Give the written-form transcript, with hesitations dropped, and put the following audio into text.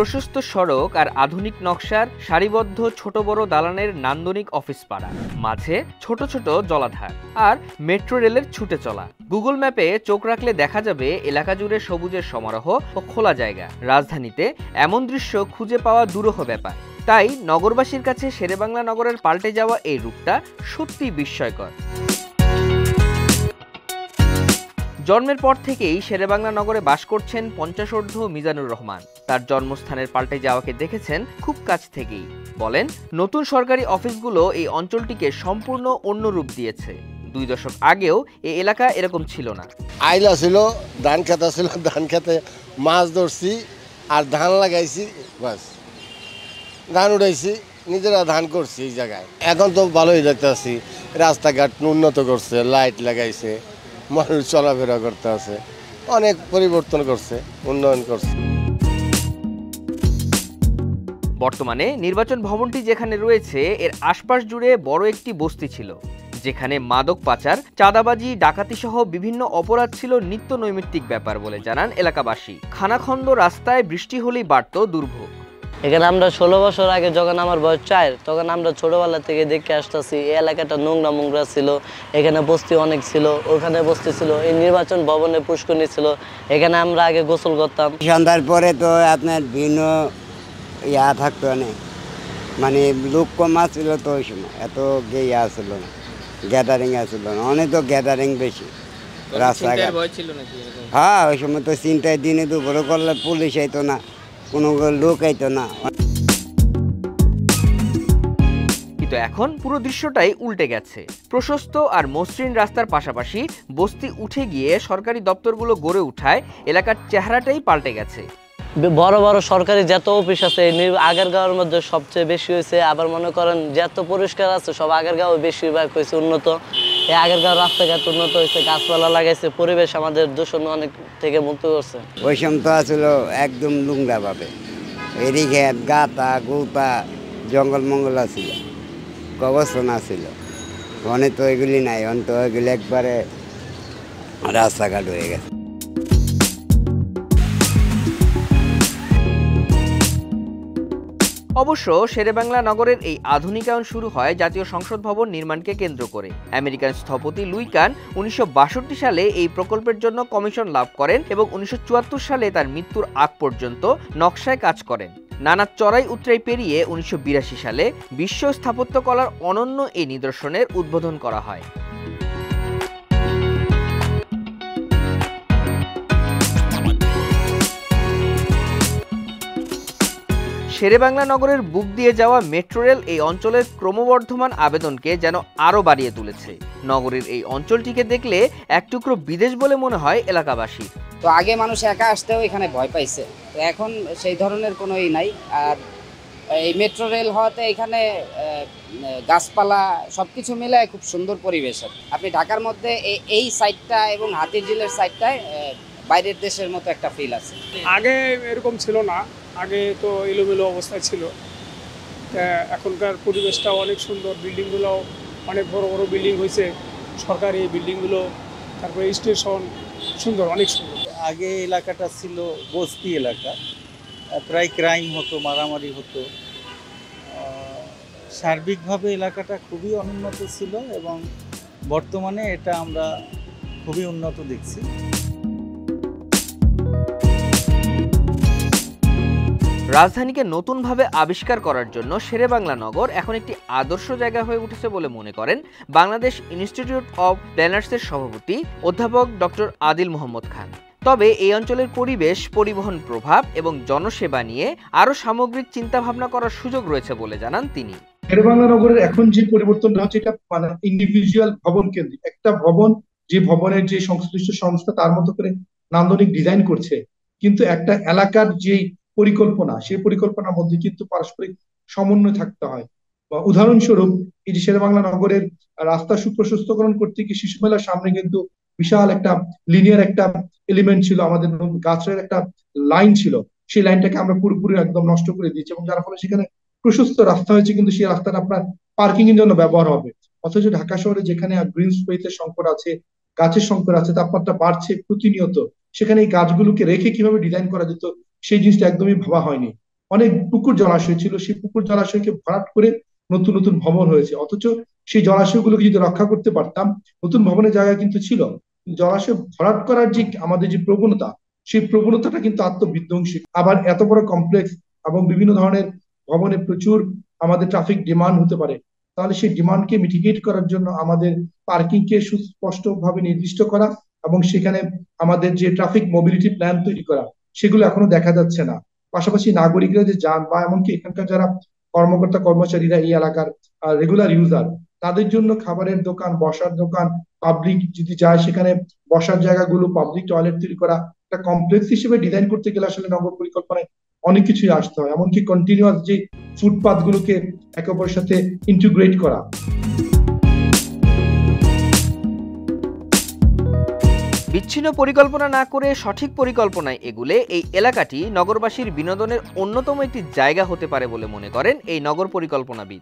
প্রশস্ত সড়ক আর আধুনিক নকশার সারিবদ্ধ ছোট বড় দালানের নান্দনিক অফিস পাড়া, মাঝে ছোট ছোট জলাধার আর মেট্রো রেলের ছুটে চলা। গুগল ম্যাপে চোখ রাখলে দেখা যাবে এলাকা জুড়ে সবুজের সমারোহ ও খোলা জায়গা। রাজধানীতে এমন দৃশ্য খুঁজে পাওয়া দুরূহ ব্যাপার। তাই নগরবাসীর কাছে শেরেবাংলা নগরের পাল্টে যাওয়া এই রূপটা সত্যিই বিস্ময়কর। জন্মের পর থেকেই শেরেবাংলা নগরে বাস করছেন ৫০ মিজানুর রহমান। তার জন্মস্থানের পাল্টে যাওয়াকে দেখেছেন খুব কাছ থেকেই। বলেন, নতুন সরকারি অফিসগুলো এই অঞ্চলটিকে সম্পূর্ণ অন্য রূপ দিয়েছে। ২ দশক আগেও এই এলাকা এরকম ছিল না। আইলা ছিল, ধান খেতা ছিল, ধান খেতে মাছ ধরছি আর ধান লাগাইছি, বাস ধান উঠাইছি, নিজেরা ধান করছি এই জায়গায়। এখন তো ভালোই দেখতে আছি, রাস্তাঘাট উন্নত করছে, লাইট লাগাইছে, মানুষ চলাফেরা করতে আছে, অনেক পরিবর্তন করছে, উন্নয়ন করছে। বর্তমানে নির্বাচন ভবনটি যেখানে রয়েছে এর আশপাশ জুড়ে বড় একটি বস্তি ছিল, যেখানে মাদক পাচার, চাঁদাবাজি, ডাকাতি সহ বিভিন্ন অপরাধ ছিল নিত্য নৈমিত্তিক ব্যাপার বলে জানান এলাকাবাসী। খানাখন্দ রাস্তায় বৃষ্টি হলেই বাড়ত দুর্ভোগ। এখানে আমরা ১৬ বছর আগে যখন আমার বয়স ৪, তখন আমরা ছোটবেলা থেকে দেখে আসতেছি এই এলাকাটা নোংরা ছিল। এখানে বস্তি অনেক ছিল, ওখানে বস্তি ছিল, এই নির্বাচন ভবনে পুষ্করণী ছিল, এখানে আমরা আগে গোসল করতাম। সন্ধ্যার পরে তো আপনার ভিন্ন থাকতো না, মানে লোক কম আসছিল তো ওই সময়, এত আসছিল না, গ্যাদারিং আসছিল না, অনেক তো গ্যাদারিং বেশি রাস্তাঘাট। হ্যাঁ, ওই সময় তো চিন্তায় দিনে দুপুরে করলে পুলিশ আইতো না, কোনো লোক আইতো না। কিন্তু এখন পুরো দৃশ্যটাই উল্টে গেছে। প্রশস্ত আর মসৃণ রাস্তার পাশাপাশি বস্তি উঠে গিয়ে সরকারি দপ্তরগুলো গড়ে উঠায় এলাকার চেহারাটাই পাল্টে গেছে। বড় বড় সরকারি যত অফিস আছে আগারগাঁওয়ের মধ্যে সবচেয়ে বেশি হয়েছে। আবার মনে করেন যত পরিষ্কার আছে সব আগারগাঁও বেশিরভাগ হয়েছে উন্নত। এই আগারগাঁও রাস্তাঘাট উন্নত হয়েছে, গাছপালা লাগাইছে, পরিবেশ আমাদের দূষণ অনেক থেকে মুক্ত করছে। ওই সময় তো আসলে একদম লুঙ্গা ভাবে, এদিকে গাতা গৌতা জঙ্গল মঙ্গল আছিল, কবরস্থান আছিল, অনেক তো এগুলি নাই, অন্ত এগুলি একবারে রাস্তাঘাট হয়ে গেছে। অবশ্য শেরেবাংলা নগরের এই আধুনিকায়ন শুরু হয় জাতীয় সংসদ ভবন নির্মাণকে কেন্দ্র করে। আমেরিকান স্থপতি লুই কান ১৯৬২ সালে এই প্রকল্পের জন্য কমিশন লাভ করেন এবং ১৯৭৪ সালে তার মৃত্যুর আগ পর্যন্ত নকশায় কাজ করেন। নানা চড়াই উতরাই পেরিয়ে ১৯৮২ সালে বিশ্ব স্থাপত্যকলার অনন্য এই নিদর্শনের উদ্বোধন করা হয়। শেরেবাংলা নগরের বুক দিয়ে যাওয়া মেট্রো রেল এই অঞ্চলের ক্রমবর্ধমান আবেদনকে যেন আরও বাড়িয়ে তুলেছে। নগরের এই অঞ্চলটিকে দেখলে এক টুকরো বিদেশ বলে মনে হয় এলাকাবাসী। তো আগে মানুষ একা আসতেও এখানে ভয় পাইছে, তো এখন সেই ধরনের কোনো নাই। আর এই মেট্রো রেল হওয়াতে এখানে গাছপালা সবকিছু মিলে খুব সুন্দর পরিবেশ। আপনি ঢাকার মধ্যে এই সাইডটা এবং হাতিরঝিলের সাইডটায় বাইরের দেশের মতো একটা ফিল আছে। আগে এরকম ছিল না, আগে তো এলোমেলো অবস্থায় ছিল। এখনকার পরিবেশটা অনেক সুন্দর, বিল্ডিংগুলো অনেক বড় বড় বিল্ডিং হয়েছে, সরকারি বিল্ডিংগুলো, তারপরে স্টেশন সুন্দর, অনেক সুন্দর। আগে এলাকাটা ছিল বস্তি এলাকা, প্রায় ক্রাইম হতো, মারামারি হতো। সার্বিকভাবে এলাকাটা খুবই অনুন্নত ছিল এবং বর্তমানে এটা আমরা খুবই উন্নত দেখছি। রাজধানীকে নতুনভাবে আবিষ্কার করার জন্য শেরেবাংলা নগর এখন একটি আদর্শ জায়গা হয়ে উঠেছে বলে মনে করেন বাংলাদেশ ইনস্টিটিউট অব প্ল্যানার্সের সভাপতি অধ্যাপক ডক্টর আদিল মোহাম্মদ খান। তবে এই অঞ্চলের পরিবেশ, পরিবহন প্রভাব এবং জনসেবা নিয়ে আরও সামগ্রিক চিন্তাভাবনা করার সুযোগ রয়েছে বলে জানান তিনি। শেরেবাংলা নগরের এখন যে পরিবর্তনটা হচ্ছে, এটা মানে ইন্ডিভিজুয়াল ভবন কেন্দ্রিক একটা ভবন, যে ভবনের যে সংশ্লিষ্ট সংস্থা তার মতো করে নান্দনিক ডিজাইন করছে, কিন্তু একটা এলাকার যে পরিকল্পনা, সেই পরিকল্পনার মধ্যে কিন্তু পারস্পরিক সমন্বয় থাকতে হয়। বা উদাহরণস্বরূপ এই যে শেরেবাংলা নগরের রাস্তা সুপ্রশস্তকরণ করতে গিয়ে শিশু মেলার সামনে কিন্তু বিশাল একটা লিনিয়ার একটা এলিমেন্ট ছিল, আমাদের গাছের একটা লাইন ছিল, সেই লাইনটাকে আমরা পুরোপুরি একদম নষ্ট করে দিয়েছি এবং যার ফলে সেখানে প্রশস্ত রাস্তা হয়েছে, কিন্তু সেই রাস্তাটা আপনার পার্কিং এর জন্য ব্যবহার হবে। অথচ ঢাকা শহরে যেখানে গ্রিন স্পেসের সংকট আছে, গাছের সংকট আছে, তাপমাত্রা বাড়ছে প্রতিনিয়ত, সেখানে এই গাছগুলোকে রেখে কিভাবে ডিজাইন করা যেত সেই জিনিসটা একদমই ভাবা হয়নি। অনেক পুকুর জলাশয় ছিল, সেই পুকুর জলাশয়কে ভরাট করে নতুন নতুন ভবন হয়েছে। অথচ সেই জলাশয়গুলোকে যদি রক্ষা করতে পারতাম, নতুন ভবনের জায়গা কিন্তু ছিল, জলাশয় ভরাট করার যে আমাদের যে প্রবণতা, সেই প্রবণতাটা কিন্তু আত্মবিধ্বংসী। আবার এত বড় কমপ্লেক্স এবং বিভিন্ন ধরনের ভবনে প্রচুর আমাদের ট্রাফিক ডিমান্ড হতে পারে, তাহলে সেই ডিমান্ডকে মিটিগেট করার জন্য আমাদের পার্কিং কে সুস্পষ্টভাবে নির্দিষ্ট করা এবং সেখানে আমাদের যে ট্রাফিক মোবিলিটি প্ল্যান তৈরি করা, সেগুলো এখনো দেখা যাচ্ছে না। পাশাপাশি নাগরিকরা যে যান বা এমনকি এখানকার যারা কর্মকর্তা কর্মচারীরা এই এলাকার রেগুলার ইউজার, তাদের জন্য খাবারের দোকান, বসার দোকান, পাবলিক যদি যায় সেখানে বসার জায়গাগুলো, পাবলিক টয়লেট তৈরি করা, একটা কমপ্লেক্স হিসেবে ডিজাইন করতে গেলে আসলে নগর পরিকল্পনায় অনেক কিছুই আসতে হয়, এমনকি কন্টিনিউয়াস যে ফুটপাথ গুলোকে একে অপরের সাথে ইন্টিগ্রেট করা। বিচ্ছিন্ন পরিকল্পনা না করে সঠিক পরিকল্পনায় এগুলে এই এলাকাটি নগরবাসীর বিনোদনের অন্যতম একটি জায়গা হতে পারে বলে মনে করেন এই নগর পরিকল্পনাবিদ।